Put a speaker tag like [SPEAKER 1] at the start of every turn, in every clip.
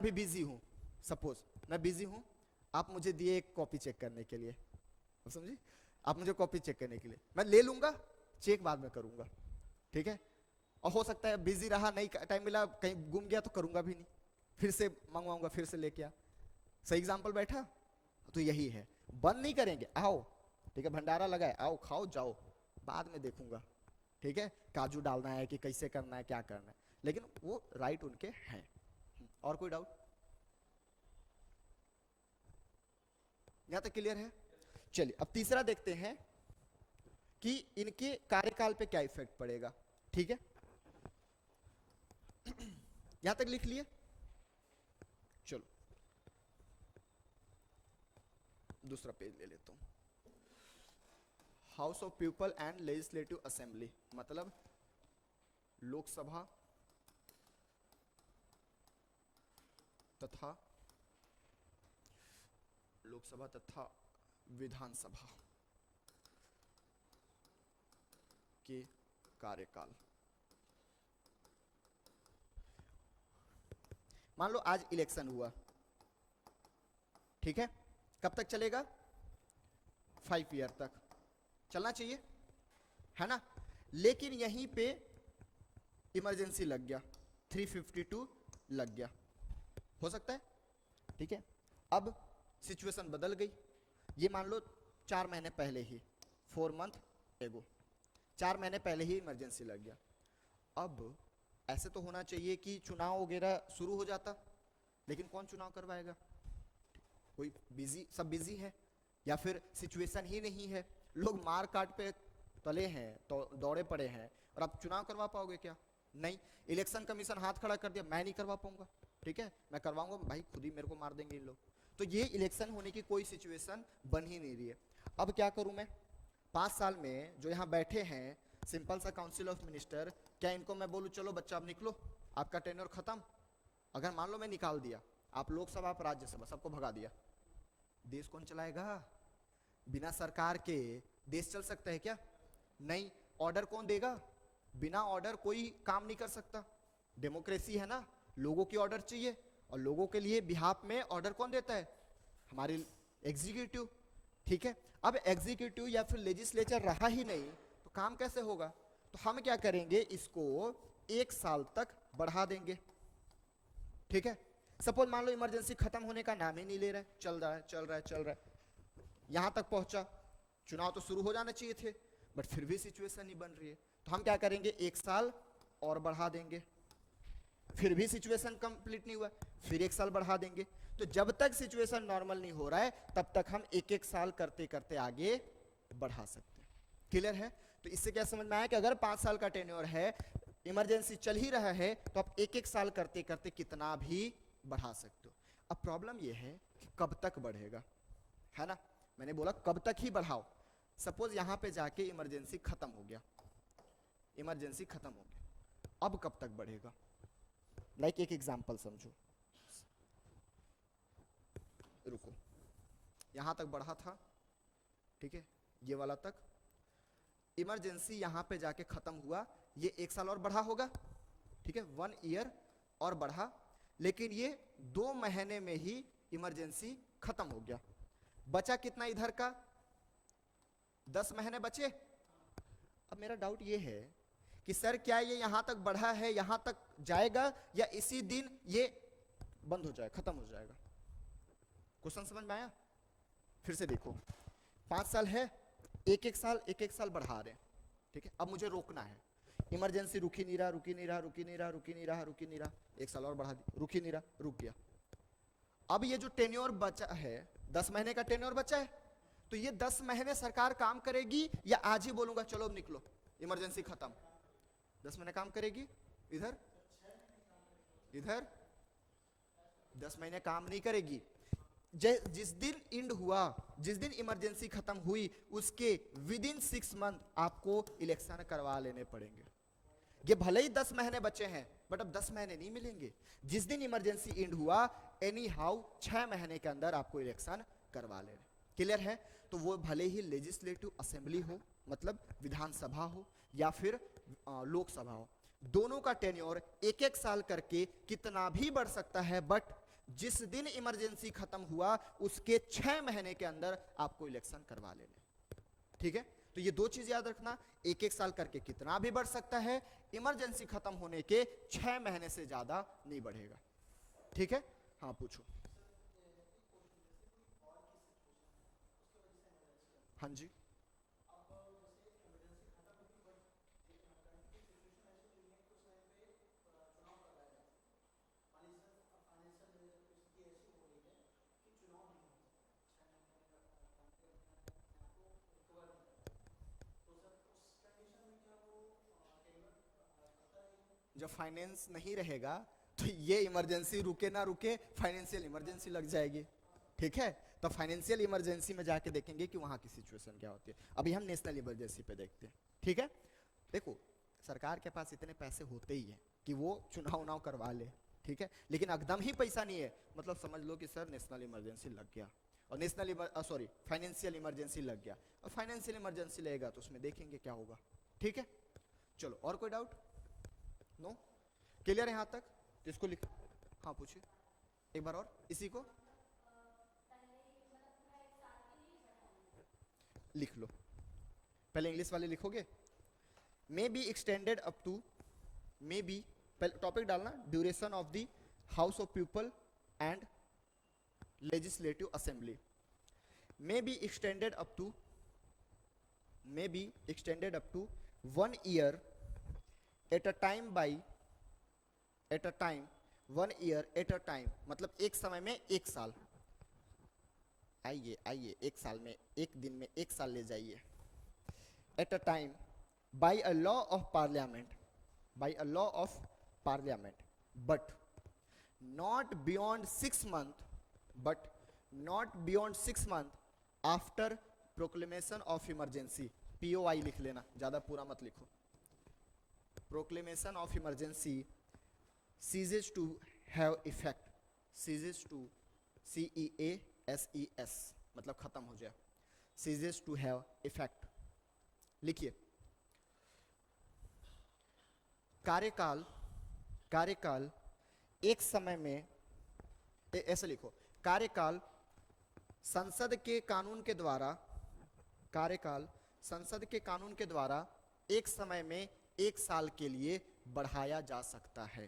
[SPEAKER 1] अभी बिजी हूँ, सपोज मैं बिजी हूँ, आप मुझे दिए एक कॉपी चेक करने के लिए, आप समझे, आप मुझे कॉपी चेक करने के लिए, मैं ले लूंगा, चेक बाद में करूंगा, ठीक है। और हो सकता है बिजी रहा, नहीं टाइम मिला, कहीं गुम गया तो करूंगा भी नहीं, फिर से मंगवाऊंगा, फिर से लेके आ। सही एग्जाम्पल बैठा? तो यही है, बंद नहीं करेंगे, आओ, ठीक है, भंडारा लगा है, आओ खाओ जाओ, बाद में देखूंगा, ठीक है, काजू डालना है कि कैसे करना है, क्या करना है, लेकिन वो राइट उनके हैं। और कोई डाउट? यहां तक क्लियर है? चलिए अब तीसरा देखते हैं कि इनके कार्यकाल पे क्या इफेक्ट पड़ेगा, ठीक है। यहां तक लिख लिए? चलो दूसरा पेज ले लेता हूं। House of people and legislative assembly, मतलब लोकसभा तथा विधानसभा के कार्यकाल। मान लो आज इलेक्शन हुआ, ठीक है, कब तक चलेगा? 5 ईयर तक चलना चाहिए, है ना। लेकिन यहीं पे इमरजेंसी लग गया, 352 लग गया, हो सकता है, ठीक है। अब सिचुएशन बदल गई, ये मान लो 4 महीने पहले ही, 4 मंथ एगो, 4 महीने पहले ही इमरजेंसी लग गया। अब ऐसे तो होना चाहिए कि चुनाव वगैरह शुरू हो जाता, लेकिन कौन चुनाव करवाएगा? कोई बिजी, सब बिजी है, या फिर सिचुएशन ही नहीं है, लोग मार काट पे तले हैं, तो दौड़े पड़े हैं, और आप चुनाव करवा पाओगे क्या? नहीं। इलेक्शन कमीशन हाथ खड़ा कर दिया, मैं नहीं करवा पाऊंगा, ठीक है, मैं करवाऊंगा भाई खुद ही मेरे को मार देंगे इन लोग। तो ये इलेक्शन होने की कोई सिचुएशन बन ही नहीं रही है। अब क्या करूं मैं? 5 साल में जो यहाँ बैठे हैं सिंपल सा काउंसिल ऑफ मिनिस्टर, क्या इनको मैं बोलूं चलो बच्चा अब निकलो, आपका टेन्योर खत्म? अगर मान लो मैं निकाल दिया, आप लोकसभा आप राज्यसभा सबको भगा दिया, देश कौन चलाएगा? बिना सरकार के देश चल सकता है क्या? नहीं। ऑर्डर कौन देगा? बिना ऑर्डर कोई काम नहीं कर सकता। डेमोक्रेसी है ना, लोगों की ऑर्डर चाहिए, और लोगों के लिए बिहाफ में ऑर्डर कौन देता है? हमारी एग्जीक्यूटिव, ठीक है। अब एग्जीक्यूटिव या फिर लेजिस्लेचर रहा ही नहीं तो काम कैसे होगा? तो हम क्या करेंगे, इसको 1 साल तक बढ़ा देंगे, ठीक है। सपोज मान लो इमरजेंसी खत्म होने का नाम ही नहीं ले रहा है, चल रहा है चल रहा है चल रहा है, यहां तक पहुंचा, चुनाव तो शुरू हो जाने चाहिए थे, बट फिर भी सिचुएशन नहीं बन रही है, तो हम क्या करेंगे, 1 साल और बढ़ा देंगे, फिर भी सिचुएशन कंप्लीट नहीं हुआ, फिर 1 साल बढ़ा देंगे। तो जब तक सिचुएशन नॉर्मल नहीं हो रहा है तब तक हम 1-1 साल करते करते आगे बढ़ा सकते हैं। क्लियर है? तो इससे क्या समझ में आया कि अगर 5 साल का टेन्योर है, इमरजेंसी चल ही रहा है, तो आप 1-1 साल करते करते कितना भी बढ़ा सकते हो। अब प्रॉब्लम यह है कि कब तक बढ़ेगा, है ना। मैंने बोला कब तक ही बढ़ाओ। सपोज यहां पे जाके इमरजेंसी खत्म हो गया, इमरजेंसी खत्म हो गया, अब कब तक बढ़ेगा? लाइक एक एग्जांपल समझो, रुको, यहां तक बढ़ा था, ठीक है, ये वाला तक, इमरजेंसी यहां पे जाके खत्म हुआ, ये 1 साल और बढ़ा होगा, ठीक है, 1 ईयर और बढ़ा, लेकिन ये 2 महीने में ही इमरजेंसी खत्म हो गया। बचा कितना इधर का? 10 महीने बचे। अब मेरा डाउट ये है कि सर क्या ये यहां तक बढ़ा है, यहां तक जाएगा, या इसी दिन ये बंद हो जाएगा, खत्म हो जाएगा? क्वेश्चन समझ में आया? फिर से देखो, 5 साल है, 1-1 साल 1-1 साल बढ़ा रहे हैं, ठीक है। अब मुझे रोकना है, इमरजेंसी रुक ही नहीं रहा, रुक ही नहीं रहा, रुक ही नहीं रहा, रुक ही नहीं रहा, रुक ही नहीं रहा, 1 साल और बढ़ा दी, रुक ही नहीं रहा, रुक गया। अब ये जो टेन्योर बचा है, 10 महीने का टेन्योर बचा है, तो ये 10 महीने सरकार काम करेगी, या आज ही बोलूंगा चलो अब निकलो, इमरजेंसी खत्म? 10 महीने काम करेगी, इधर इधर 10 महीने काम नहीं करेगी। जिस दिन इंड हुआ, जिस दिन इमरजेंसी खत्म हुई, उसके विदिन 6 मंथ आपको इलेक्शन करवा लेने पड़ेंगे। ये भले ही 10 महीने बचे हैं, बट अब 10 महीने नहीं मिलेंगे। जिस दिन इमरजेंसी इंड हुआ, एनी हाउ 6 महीने के अंदर आपको इलेक्शन करवा लेने। क्लियर है? तो वो भले ही लेजिस्लेटिव असेंबली हो, मतलब विधानसभा हो, या फिर लोकसभा हो, दोनों का टेन्योर 1-1 साल करके कितना भी बढ़ सकता है, बट जिस दिन इमरजेंसी खत्म हुआ उसके 6 महीने के अंदर आपको इलेक्शन करवा लेने। ठीक है, तो ये दो चीज याद रखना, एक एक साल करके कितना भी बढ़ सकता है, इमरजेंसी खत्म होने के 6 महीने से ज्यादा नहीं बढ़ेगा। ठीक है, हाँ पूछो। हाँ जी, जब फाइनेंस नहीं रहेगा तो ये इमरजेंसी रुके ना रुके फाइनेंशियल इमरजेंसी लग जाएगी। ठीक है, तो फाइनेंशियल इमरजेंसी में जाके देखेंगे कि वहां की सिचुएशन क्या होती है। अभी हम नेशनल इमरजेंसी पे देखते हैं। ठीक है, देखो सरकार के पास इतने पैसे होते ही हैं कि वो चुनाव उनाव करवा ले। ठीक है, लेकिन एकदम ही पैसा नहीं है, मतलब समझ लो कि सर नेशनल इमरजेंसी लग गया और फाइनेंशियल इमरजेंसी लग गया, और फाइनेंशियल इमरजेंसी लगेगा तो उसमें देखेंगे क्या होगा। ठीक है, चलो और कोई डाउट? नो, क्लियर है यहाँ तक? इसको लिख, हाँ पूछिए एक बार और इसी को लिख लो। पहले इंग्लिश वाले लिखोगे, may be extended up to, may be topic डालना duration of the house of people and legislative assembly, may be extended up to, may be extended up to 1 year at a time by, at a time 1 year at a time, मतलब एक समय में एक साल। आइए आइए, एक साल में, एक दिन में एक साल ले जाइए। Eight a time by a law of parliament, by a law of parliament, but not beyond 6 months, but not beyond 6 months after proclamation of emergency. POI लिख लेना, ज्यादा पूरा मत लिखो। Proclamation of emergency ceases to have effect, ceases to, CEASES मतलब खत्म हो जाए, ceases to have effect। लिखिए, कार्यकाल, कार्यकाल एक समय में, ऐसे लिखो, कार्यकाल संसद के कानून के द्वारा, कार्यकाल संसद के कानून के द्वारा एक समय में एक साल के लिए बढ़ाया जा सकता है।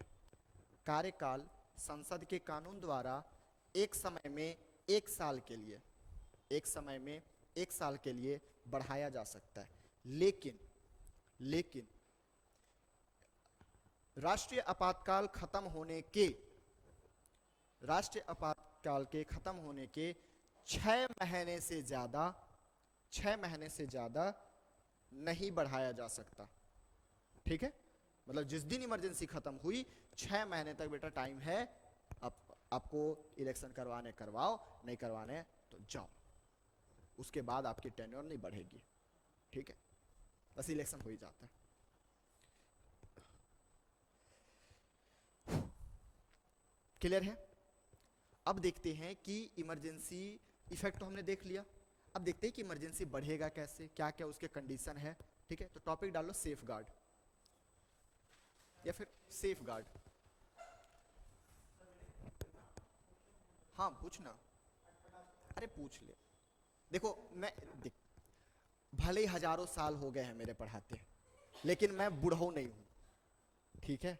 [SPEAKER 1] कार्यकाल संसद के कानून द्वारा एक समय में एक साल के लिए, एक समय में एक साल के लिए बढ़ाया जा सकता है, लेकिन, लेकिन राष्ट्रीय आपातकाल खत्म होने के, राष्ट्रीय आपातकाल के खत्म होने के 6 महीने से ज्यादा, 6 महीने से ज्यादा नहीं बढ़ाया जा सकता। ठीक है, मतलब जिस दिन इमरजेंसी खत्म हुई 6 महीने तक बेटा टाइम है, आपको इलेक्शन करवाने करवाओ, नहीं करवाने तो जाओ, उसके बाद आपकी टेन्योर नहीं बढ़ेगी। ठीक है, बस इलेक्शन हो ही जाता है। क्लियर है? अब देखते हैं कि इमरजेंसी इफेक्ट तो हमने देख लिया, अब देखते हैं कि इमरजेंसी बढ़ेगा कैसे, क्या क्या उसके कंडीशन है। ठीक है, तो टॉपिक डालो सेफ गार्ड या फिर सेफ गार्ड। हाँ पूछना, अरे पूछ ले। देखो मैं देख, भले ही हजारों साल हो गए हैं मेरे पढ़ाते, लेकिन मैं बूढ़ा नहीं हूं। ठीक है,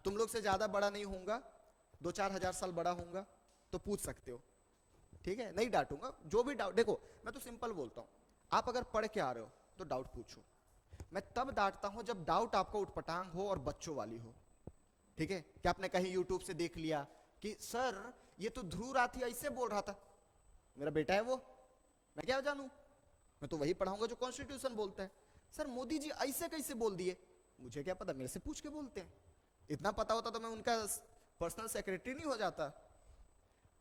[SPEAKER 1] तुम लोग से ज्यादा बड़ा नहीं होऊंगा, 2-4 हजार साल बड़ा होऊंगा, तो पूछ सकते हो। ठीक है, नहीं डांटूंगा, जो भी डाउट, देखो मैं तो सिंपल बोलता हूं, आप अगर पढ़ के आ रहे हो तो डाउट पूछो। मैं तब डांटता हूं जब डाउट आपको उठपटांग हो और बच्चों वाली हो। ठीक है, क्या आपने कहीं यूट्यूब से देख लिया कि सर ये तो ध्रुव राठी ऐसे बोल रहा था, मेरा बेटा है वो, मैं क्या जानू, मैं तो वही पढ़ाऊंगा जो कॉन्स्टिट्यूशन बोलता है। सर मोदी जी ऐसे कैसे बोल दिए, मुझे क्या पता, मेरे से पूछ के बोलते हैं। इतना पता होता तो मैं उनका पर्सनल सेक्रेटरी नहीं हो जाता।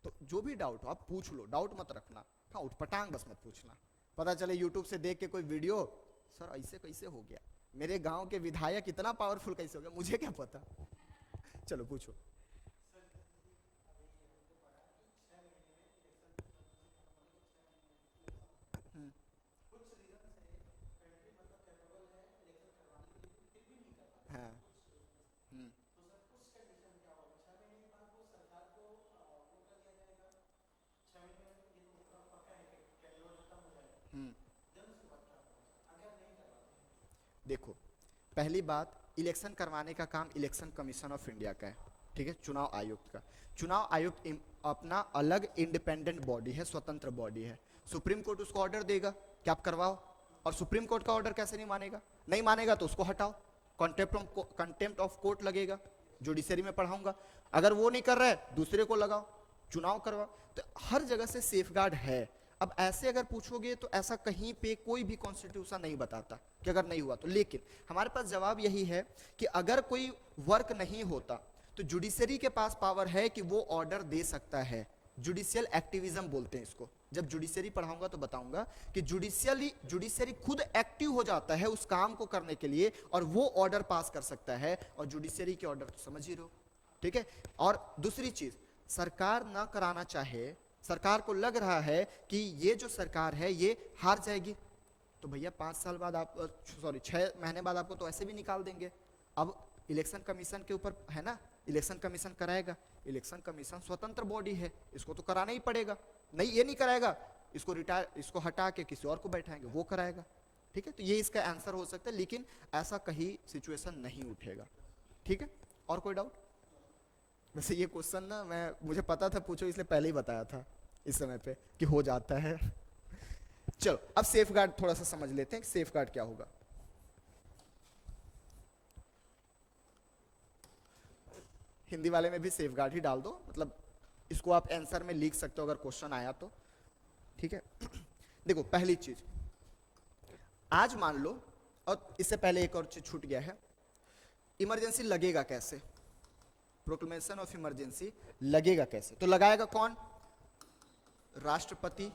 [SPEAKER 1] तो जो भी डाउट हो आप पूछ लो, डाउट मत रखना। हाँ उठपटांग बस मत पूछना, पता चले यूट्यूब से देख के कोई वीडियो, सर ऐसे कैसे हो गया, मेरे गांव के विधायक इतना पावरफुल कैसे हो गया, मुझे क्या पता। चलो पूछो। हाँ। हम्म। देखो, पहली बात, इलेक्शन करवाने का काम इलेक्शन कमीशन ऑफ इंडिया का है, ठीक है, चुनाव आयुक्त का। चुनाव आयुक्त अपना अलग इंडिपेंडेंट बॉडी है, स्वतंत्र बॉडी है। सुप्रीम कोर्ट उसको ऑर्डर देगा कि आप करवाओ, और सुप्रीम कोर्ट का ऑर्डर कैसे नहीं मानेगा? नहीं मानेगा तो उसको हटाओ, कंटेम्प्ट ऑफ कोर्ट लगेगा, जुडिशरी में पढ़ाऊंगा। अगर वो नहीं कर रहा है, दूसरे को लगाओ, चुनाव करवाओ। तो हर जगह से सेफगार्ड है। अब ऐसे अगर पूछोगे तो ऐसा कहीं पे कोई भी कॉन्स्टिट्यूशन नहीं बताता कि अगर नहीं हुआ तो। लेकिन हमारे पास जवाब यही है कि अगर कोई वर्क नहीं होता तो जुडिशरी के पास पावर है कि वो ऑर्डर दे सकता है। जुडिशियल एक्टिविज्म बोलते हैं इसको। जब जुडिशरी पढ़ाऊंगा तो बताऊंगा कि जुडिशरी खुद एक्टिव हो जाता है उस काम को करने के लिए, और वो ऑर्डर पास कर सकता है। और जुडिशरी के ऑर्डर तो समझ ही रहो, ठीक है। और दूसरी चीज, सरकार ना कराना चाहे, सरकार को लग रहा है कि ये जो सरकार है ये हार जाएगी, तो भैया 5 साल बाद आप 6 महीने बाद आपको तो ऐसे भी निकाल देंगे। अब इलेक्शन कमीशन के ऊपर है ना, इलेक्शन कमीशन कराएगा। इलेक्शन कमीशन स्वतंत्र बॉडी है, इसको तो कराना ही पड़ेगा। नहीं, ये नहीं कराएगा, इसको हटा के किसी और को बैठाएंगे, वो कराएगा, ठीक है। तो ये इसका आंसर हो सकता है, लेकिन ऐसा कहीं सिचुएशन नहीं उठेगा, ठीक है। और कोई डाउट? वैसे ये क्वेश्चन ना मुझे पता था पूछो, इसलिए पहले ही बताया था इस समय पे कि हो जाता है। चलो अब सेफगार्ड थोड़ा सा समझ लेते हैं कि सेफगार्ड क्या होगा। हिंदी वाले में भी सेफगार्ड ही डाल दो, मतलब इसको आप आंसर में लिख सकते हो अगर क्वेश्चन आया तो, ठीक है। देखो, पहली चीज, आज मान लो, और इससे पहले एक और चीज छूट गया है, इमरजेंसी लगेगा कैसे? प्रोक्लेमेशन ऑफ इमरजेंसी लगेगा कैसे? तो लगाएगा कौन? राष्ट्रपति।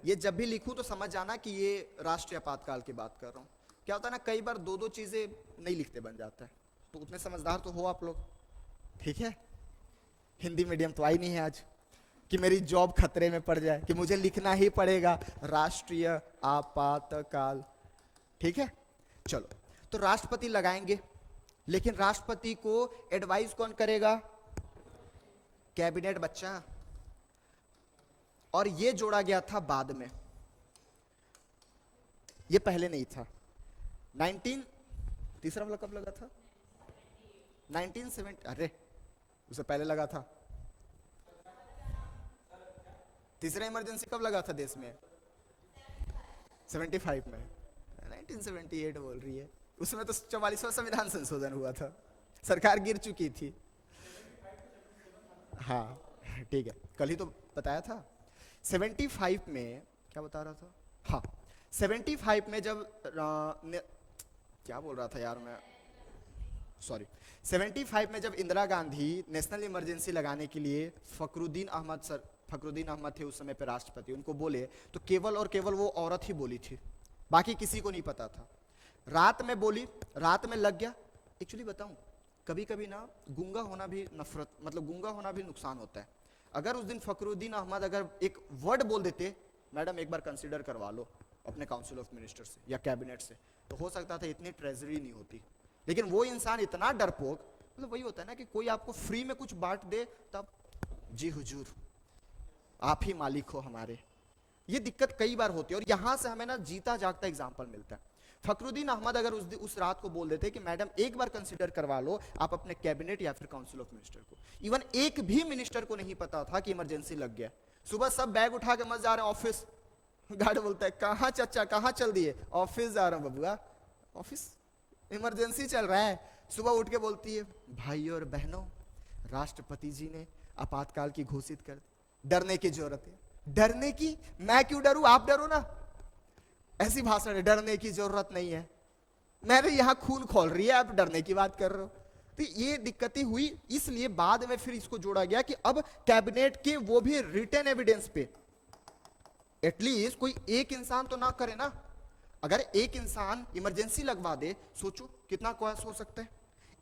[SPEAKER 1] ये जब भी लिखूं तो समझ जाना कि ये राष्ट्रीय आपातकाल की बात कर रहा हूं। क्या होता है ना, कई बार दो चीजें नहीं लिखते बन जाता है, तो उतने समझदार तो हो आप लोग, ठीक है। हिंदी मीडियम तो आई नहीं है आज कि मेरी जॉब खतरे में पड़ जाए कि मुझे लिखना ही पड़ेगा राष्ट्रीय आपातकाल, ठीक है। चलो, तो राष्ट्रपति लगाएंगे, लेकिन राष्ट्रपति को एडवाइस कौन करेगा? कैबिनेट बच्चा। और ये जोड़ा गया था बाद में, ये पहले नहीं था। तीसरा वाला कब लगा था? 1970। अरे उससे पहले लगा था। तीसरा इमरजेंसी कब लगा था देश में? 75 में। 1978 बोल रही है, उसमें तो 44वां संविधान संशोधन हुआ था, सरकार गिर चुकी थी। हाँ ठीक है, कल ही तो बताया था। 75 में क्या बता रहा था? हाँ, 75 में जब क्या बोल रहा था यार मैं, सॉरी, 75 में जब इंदिरा गांधी नेशनल इमरजेंसी लगाने के लिए फखरुद्दीन अहमद थे उस समय पे राष्ट्रपति, उनको बोले तो केवल और केवल वो औरत ही बोली थी, बाकी किसी को नहीं पता था। रात में बोली, रात में लग गया। एक्चुअली बताऊं, कभी कभी ना गूंगा होना भी नफरत, मतलब गूंगा होना भी नुकसान होता है। अगर उस दिन फखरुद्दीन अहमद अगर एक वर्ड बोल देते, मैडम एक बार कंसीडर करवा लो अपने काउंसिल ऑफ मिनिस्टर से या कैबिनेट से, तो हो सकता था इतनी ट्रेजरी नहीं होती। लेकिन वो इंसान इतना डरपोक, मतलब वही होता है ना कि कोई आपको फ्री में कुछ बांट दे तब जी हुजूर आप ही मालिक हो हमारे। ये दिक्कत कई बार होती है, और यहां से हमें ना जीता जागता एग्जाम्पल मिलता है। फखरुद्दीन अहमद अगर उस रात को बोल देते कि मैडम एक बार कंसीडर करवा लो आप अपने कैबिनेट या फिर काउंसिल ऑफ मिनिस्टर को, इवन एक भी मिनिस्टर को नहीं पता था कि इमरजेंसी लग गया। सुबह सब बैग उठा के मत जा रहे ऑफिस, गार्ड बोलता है कहाँ चाचा कहाँ चल दिए? ऑफिस जा रहा हूं बबुआ, ऑफिस इमरजेंसी चल रहा है। सुबह उठ के बोलती है भाइयों और बहनों, राष्ट्रपति जी ने आपातकाल की घोषित कर दी, डरने की जरूरत है। डरने की? मैं क्यों डरूं, आप डरो ना। ऐसी भाषण है, डरने की जरूरत नहीं है, मेरे यहां खून खोल रही है, आप डरने की बात कर रहे हो। तो ये दिक्कतें हुई, इसलिए बाद में फिर इसको जोड़ा गया कि अब कैबिनेट के वो भी रिटन एविडेंस पे एटलीस्ट कोई एक इंसान तो ना करे ना। अगर एक इंसान इमरजेंसी लगवा दे, सोचो कितना क्वास हो सकता है।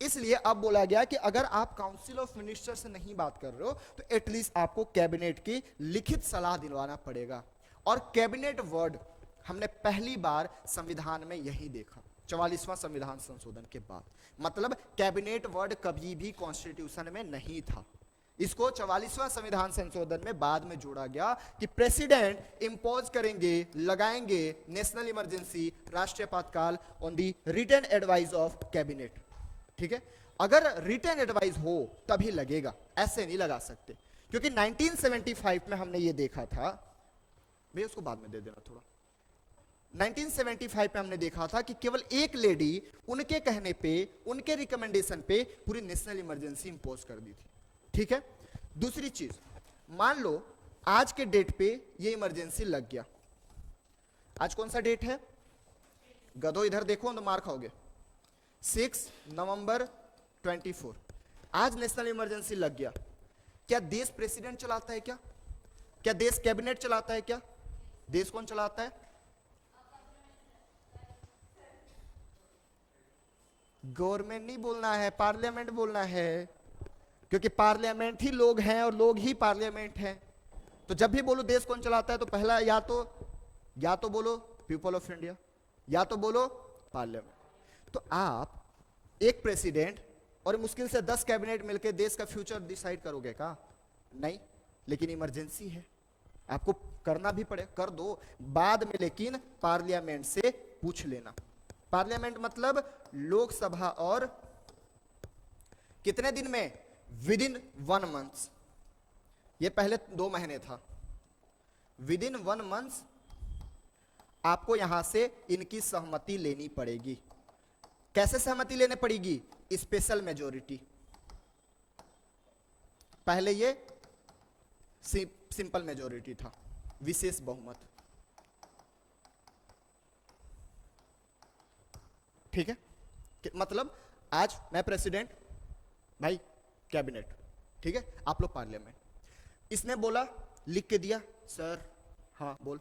[SPEAKER 1] इसलिए अब बोला गया कि अगर आप काउंसिल ऑफ मिनिस्टर से नहीं बात कर रहे हो तो एटलीस्ट आपको कैबिनेट की लिखित सलाह दिलवाना पड़ेगा। और कैबिनेट वर्ड हमने पहली बार संविधान में यही देखा, 44वां संविधान संशोधन के बाद। मतलब कैबिनेट वर्ड कभी भी कॉन्स्टिट्यूशन में नहीं था, इसको 44वां संविधान संशोधन में बाद में जोड़ा गया कि प्रेसिडेंट इंपोज करेंगे, लगाएंगे नेशनल इमरजेंसी राष्ट्रीय आपातकाल on the written advice of cabinet. ठीक है, अगर रिटन एडवाइस हो तभी लगेगा, ऐसे नहीं लगा सकते, क्योंकि 1975 में हमने ये देखा था, भैया उसको बाद में दे देना थोड़ा। 1975 में हमने देखा था कि केवल एक लेडी उनके कहने पे, उनके रिकमेंडेशन पे पूरी नेशनल इमरजेंसी इंपोज कर दी थी। ठीक है, दूसरी चीज, मान लो आज के डेट पे ये इमरजेंसी लग गया। आज कौन सा डेट है? गधो इधर देखो तो मार खाओगे। 6 नवंबर 24। आज नेशनल इमरजेंसी लग गया। क्या देश प्रेसिडेंट चलाता है? क्या देश कैबिनेट चलाता है? क्या देश कौन चलाता है? गवर्नमेंट नहीं बोलना है, पार्लियामेंट बोलना है, क्योंकि पार्लियामेंट ही लोग हैं और लोग ही पार्लियामेंट हैं। तो जब भी बोलो देश कौन चलाता है तो पहला या तो बोलो पीपल ऑफ इंडिया, या तो बोलो पार्लियामेंट। तो आप एक प्रेसिडेंट और मुश्किल से 10 कैबिनेट मिलकर देश का फ्यूचर डिसाइड करोगे का? नहीं, लेकिन इमरजेंसी है, आपको करना भी पड़े, कर दो बाद में, लेकिन पार्लियामेंट से पूछ लेना। पार्लियामेंट मतलब लोकसभा, और कितने दिन में? With in 1 month. ये पहले 2 महीने था, विद इन 1 मंथ आपको यहां से इनकी सहमति लेनी पड़ेगी। कैसे सहमति लेने पड़ेगी? Special majority. पहले ये सिंपल मेजॉरिटी था, विशेष बहुमत। ठीक है, मतलब आज मैं प्रेसिडेंट, भाई कैबिनेट, ठीक है, आप लोग पार्लियामेंट। इसने बोला, लिख के दिया, सर हाँ बोल,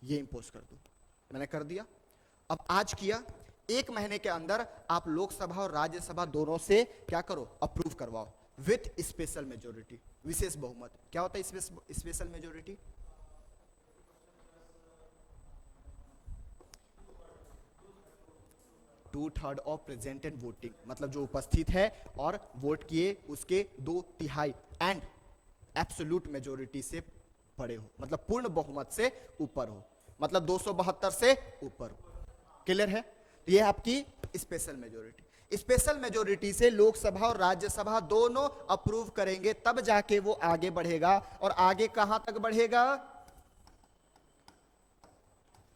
[SPEAKER 1] ये इंपोज कर दो, मैंने कर दिया। अब आज किया, 1 महीने के अंदर आप लोकसभा और राज्यसभा दोनों से क्या करो? अप्रूव करवाओ विथ स्पेशल मेजॉरिटी, विशेष बहुमत। क्या होता है special majority? Two third of presented voting, मतलब जो उपस्थित है और वोट किए उसके 2/3 एंड एब्सोल्यूट मेजॉरिटी से बड़े हो, मतलब पूर्ण बहुमत से ऊपर हो, मतलब 272 से ऊपर हो। क्लियर है? ये आपकी स्पेशल मेजॉरिटी। स्पेशल मेजॉरिटी से लोकसभा और राज्यसभा दोनों अप्रूव करेंगे, तब जाके वो आगे बढ़ेगा। और आगे कहां तक बढ़ेगा?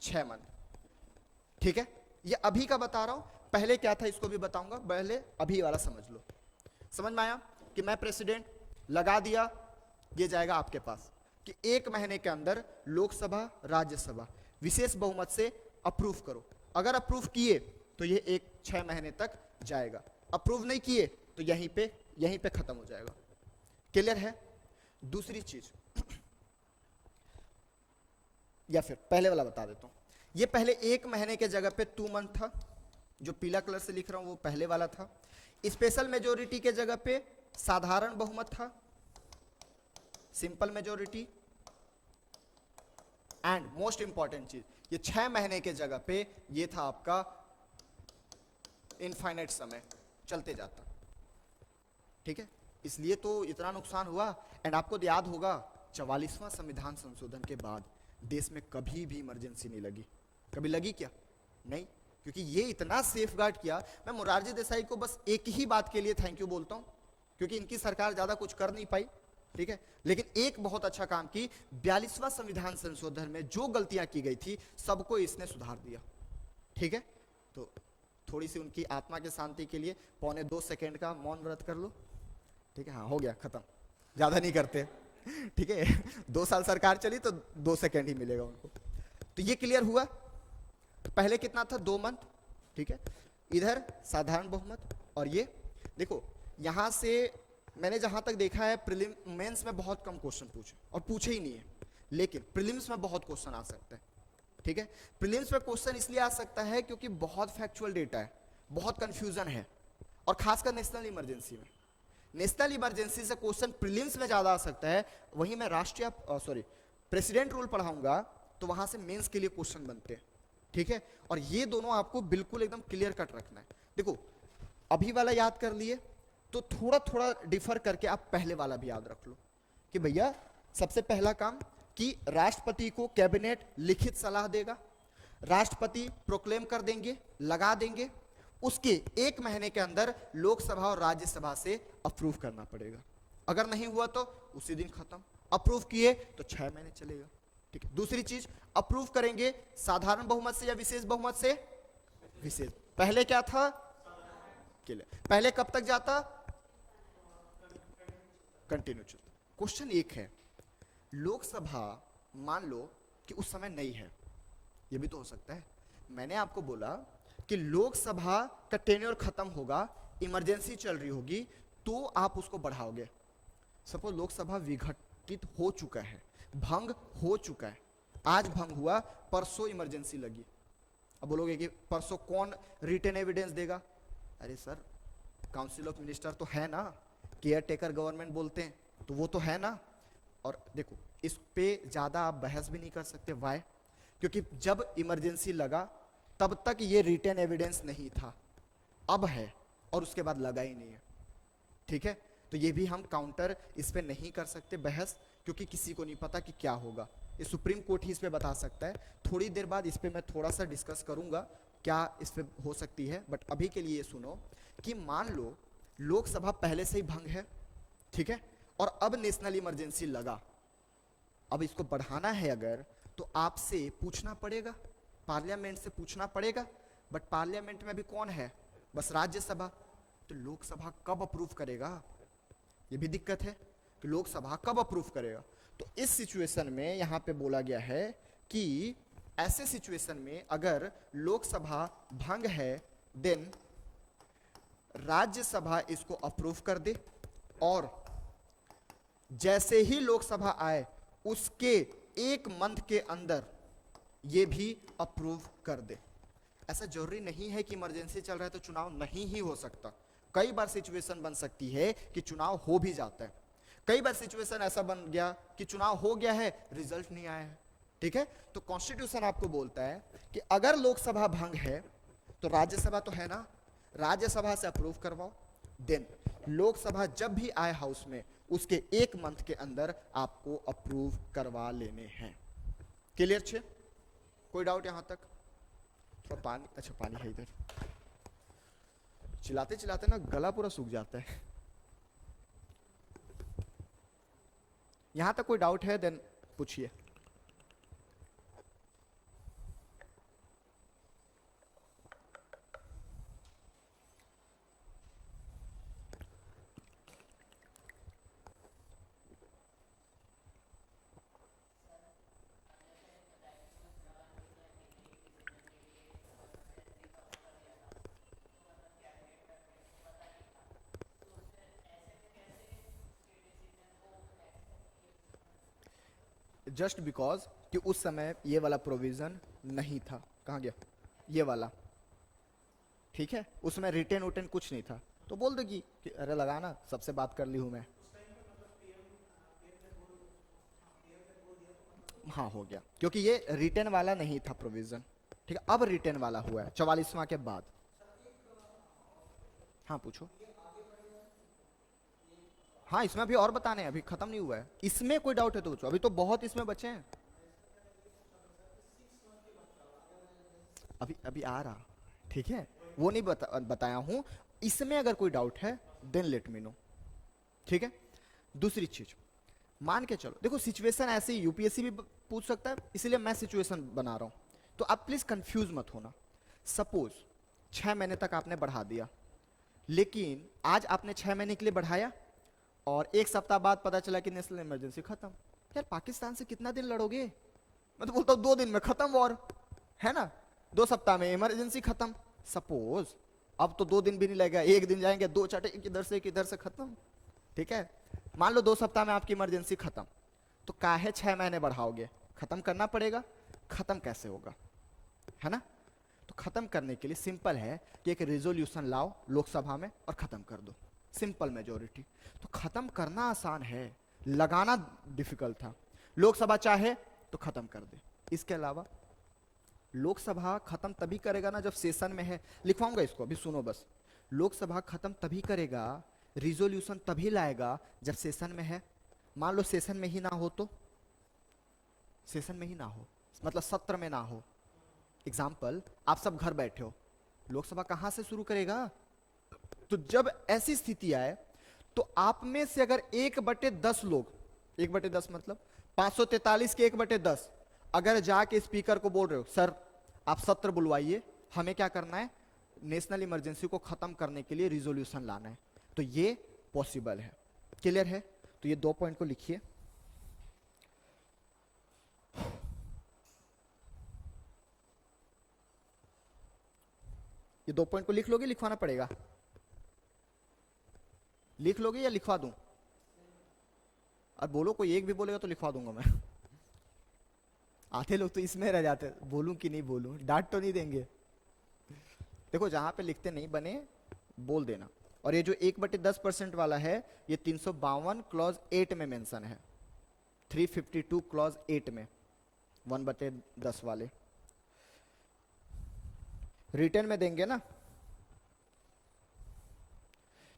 [SPEAKER 1] 6 मंथ। ठीक है, ये अभी का बता रहा हूं, पहले क्या था इसको भी बताऊंगा, पहले अभी वाला समझ लो। समझ में आया कि मैं प्रेसिडेंट लगा दिया, ये जाएगा आपके पास कि 1 महीने के अंदर लोकसभा राज्यसभा विशेष बहुमत से अप्रूव करो। अगर अप्रूव किए तो ये 6 महीने तक जाएगा, अप्रूव नहीं किए तो यहीं पे खत्म हो जाएगा। क्लियर है? दूसरी चीज या फिर पहले वाला बता देता हूं। ये पहले 1 महीने के जगह पे 2 मंथ था, जो पीला कलर से लिख रहा हूं वो पहले वाला था। स्पेशल मेजॉरिटी के जगह पे साधारण बहुमत था, simple majority. And most important चीज, ये 6 महीने के जगह पे ये था आपका इनफाइनाइट समय, चलते जाता। ठीक है, इसलिए तो इतना नुकसान हुआ। एंड आपको याद होगा 44वां संविधान संशोधन के बाद देश में कभी भी इमरजेंसी नहीं लगी। कभी लगी क्या? नहीं, क्योंकि ये इतना सेफगार्ड किया। मैं मोरारजी देसाई को बस एक ही बात के लिए थैंक यू बोलता हूं, क्योंकि इनकी सरकार ज्यादा कुछ कर नहीं पाई, ठीक है, लेकिन एक बहुत अच्छा काम की। 42वां संविधान संशोधन में जो गलतियां की गई थी सबको इसने सुधार दिया। ठीक है, तो थोड़ी सी उनकी आत्मा की शांति के लिए 1.25 सेकेंड का मौन व्रत कर लो। ठीक है, हाँ हो गया, खत्म, ज्यादा नहीं करते। ठीक है, 2 साल सरकार चली तो 2 सेकेंड ही मिलेगा उनको। तो ये क्लियर हुआ। तो पहले कितना था? 2 मंथ। ठीक है, इधर साधारण बहुमत। और ये देखो, यहां से मैंने जहां तक देखा है प्रीलिम मेंस में बहुत कम क्वेश्चन पूछे, और पूछे ही नहीं है, लेकिन प्रीलिम्स में बहुत क्वेश्चन आ सकता है। ठीक है, प्रीलिम्स में क्वेश्चन इसलिए आ सकता है क्योंकि बहुत फैक्चुअल डेटा है, बहुत कंफ्यूजन है, और खासकर नेशनल इमरजेंसी में। नेशनल इमरजेंसी से क्वेश्चन प्रीलिम्स में ज्यादा आ सकता है। वहीं मैं प्रेसिडेंट रूल पढ़ाऊंगा तो वहां से मेंस के लिए क्वेश्चन बनते हैं। ठीक है, और ये दोनों आपको बिल्कुल एकदम क्लियर कट रखना है। देखो, अभी वाला याद कर लिए तो थोड़ा थोड़ा डिफर करके आप पहले वाला भी याद रख लो कि भैया सबसे पहला काम कि राष्ट्रपति को कैबिनेट लिखित सलाह देगा। राष्ट्रपति प्रोक्लेम कर देंगे, लगा देंगे, उसके 1 महीने के अंदर लोकसभा और राज्यसभा से अप्रूव करना पड़ेगा। अगर नहीं हुआ तो उसी दिन खत्म, अप्रूव किए तो 6 महीने चलेगा। ठीक है। दूसरी चीज, अप्रूव करेंगे साधारण बहुमत से या विशेष बहुमत से? विशेष। पहले क्या था? पहले कब तक जाता? कंटिन्यू चलता। क्वेश्चन एक है, लोकसभा मान लो कि उस समय नहीं है, ये भी तो हो सकता है। मैंने आपको बोला कि लोकसभा का टेन्योर खत्म होगा, इमरजेंसी चल रही होगी, तो आप उसको बढ़ाओगे। सपोज लोकसभा विघटित हो चुका है, भंग हो चुका है, आज भंग हुआ, परसों इमरजेंसी लगी। अब बोलोगे कि परसों कौन रिटन एविडेंस देगा? अरे सर, काउंसिल ऑफ मिनिस्टर तो है ना, केयर टेकर गवर्नमेंट बोलते हैं, तो वो तो है ना। और देखो, इस पे ज्यादा आप बहस भी नहीं कर सकते। वाई? क्योंकि जब इमरजेंसी लगा तब तक ये रिटन एविडेंस नहीं था, अब है, और उसके बाद लगा ही नहीं है। ठीक है। तो ये भी हम काउंटर इस पे नहीं कर सकते बहस, क्योंकि किसी को नहीं पता कि क्या होगा। ये सुप्रीम कोर्ट ही इस पे बता सकता है। थोड़ी देर बाद इस पे मैं थोड़ा सा डिस्कस करूंगा क्या इस पे हो सकती है, बट अभी के लिए सुनो कि मान लो लोकसभा पहले से ही भंग है, ठीक है, और अब नेशनल इमरजेंसी लगा, अब इसको बढ़ाना है अगर, तो आपसे पूछना पड़ेगा, पार्लियामेंट से पूछना पड़ेगा। बट पार्लियामेंट में भी कौन है? बस राज्यसभा। तो लोकसभा कब अप्रूव करेगा? ये भी दिक्कत है कि लोकसभा कब अप्रूव करेगा। तो इस सिचुएशन में यहां पे बोला गया है कि ऐसे सिचुएशन में अगर लोकसभा भंग है, देन राज्यसभा इसको अप्रूव कर दे, और जैसे ही लोकसभा आए उसके 1 मंथ के अंदर ये भी अप्रूव कर दे। ऐसा जरूरी नहीं है कि इमरजेंसी चल रहा है तो चुनाव नहीं ही हो सकता। कई बार सिचुएशन बन सकती है कि चुनाव हो भी जाता है। कई बार सिचुएशन ऐसा बन गया कि चुनाव हो गया है, रिजल्ट नहीं आया है। ठीक है। तो कॉन्स्टिट्यूशन आपको बोलता है कि अगर लोकसभा भंग है तो राज्यसभा तो है ना, राज्यसभा से अप्रूव करवाओ, देन लोकसभा जब भी आए हाउस में उसके 1 मंथ के अंदर आपको अप्रूव करवा लेने हैं। क्लियर छे? कोई डाउट यहां तक? थोड़ा पानी, अच्छा पानी है इधर। चिल्लाते चिल्लाते ना गला पूरा सूख जाता है। यहां तक कोई डाउट है देन पूछिए। जस्ट बिकॉज कि उस समय ये वाला प्रोविजन नहीं था। कहाँ गया ये वाला? ठीक है, उसमें रिटेन उटेन कुछ नहीं था, तो बोल देगी कि अरे लगाना, सबसे बात कर ली हूं मैं। हाँ हो गया, क्योंकि ये रिटेन वाला नहीं था प्रोविजन। ठीक है, अब रिटेन वाला हुआ है 44वां के बाद। हाँ पूछो। हाँ इसमें अभी और बताने हैं, अभी खत्म नहीं हुआ है। इसमें कोई डाउट है तो पूछो, अभी तो बहुत इसमें बचे हैं। अभी अभी आ रहा। ठीक है, वो नहीं बताया हूं। इसमें अगर कोई डाउट है देन लेट मी नो। ठीक है। दूसरी चीज, मान के चलो, देखो सिचुएशन ऐसी यूपीएससी भी पूछ सकता है, इसलिए मैं सिचुएशन बना रहा हूं, तो आप प्लीज कंफ्यूज मत होना। सपोज 6 महीने तक आपने बढ़ा दिया, लेकिन आज आपने 6 महीने के लिए बढ़ाया और 1 सप्ताह बाद पता चला कि नेशनल इमरजेंसी खत्म। यार पाकिस्तान से कितना दिन लड़ोगे? मैं तो बोलता हूं 2 दिन में खत्म वॉर, है ना, 2 सप्ताह में इमरजेंसी खत्म। सपोज अब तो 2 दिन भी नहीं लगेगा, 1 दिन जाएंगे, 2 चटे इधर से खत्म। ठीक है, मान लो 2 सप्ताह में आपकी इमरजेंसी खत्म, तो काहे 6 महीने बढ़ाओगे? खत्म करना पड़ेगा। खत्म कैसे होगा, है ना? तो खत्म करने के लिए सिंपल है कि एक रेजोल्यूशन लाओ लोकसभा में और खत्म कर दो, सिंपल मेजोरिटी। तो खत्म करना आसान है, लगाना डिफिकल्ट था। लोकसभा चाहे तो खत्म कर दे। इसके अलावा लोकसभा खत्म तभी करेगा ना जब सेशन में है। लिखवाऊंगा इसको, अभी सुनो बस। लोकसभा खत्म तभी करेगा, रिजोल्यूशन तभी लाएगा जब सेशन में है। मान लो सेशन में ही ना हो, तो सेशन में ही ना हो मतलब सत्र में ना हो, एग्जाम्पल, आप सब घर बैठे हो, लोकसभा कहां से शुरू करेगा? तो जब ऐसी स्थिति आए तो आप में से अगर 1/10 लोग, 1/10 मतलब 543 के 1/10, अगर जाके स्पीकर को बोल रहे हो सर आप सत्र बुलवाइए, हमें क्या करना है, नेशनल इमरजेंसी को खत्म करने के लिए रिजोल्यूशन लाना है, तो ये पॉसिबल है। क्लियर है? तो ये 2 पॉइंट को लिखिए। ये 2 पॉइंट को लिख लोगे, लिखवाना पड़ेगा? लिख लोगे या लिखवा दूं? अब बोलो, कोई एक भी बोलेगा तो लिखवा दूंगा मैं। आधे लोग तो इसमें रह जाते, बोलूं कि नहीं बोलूं, डांट तो नहीं देंगे? देखो, जहां पे लिखते नहीं बने बोल देना। और ये जो 1/10% वाला है, ये 352 क्लॉज 8 में मेंशन है, 352 क्लॉज 8 में, 1/10 वाले रिटर्न में देंगे ना।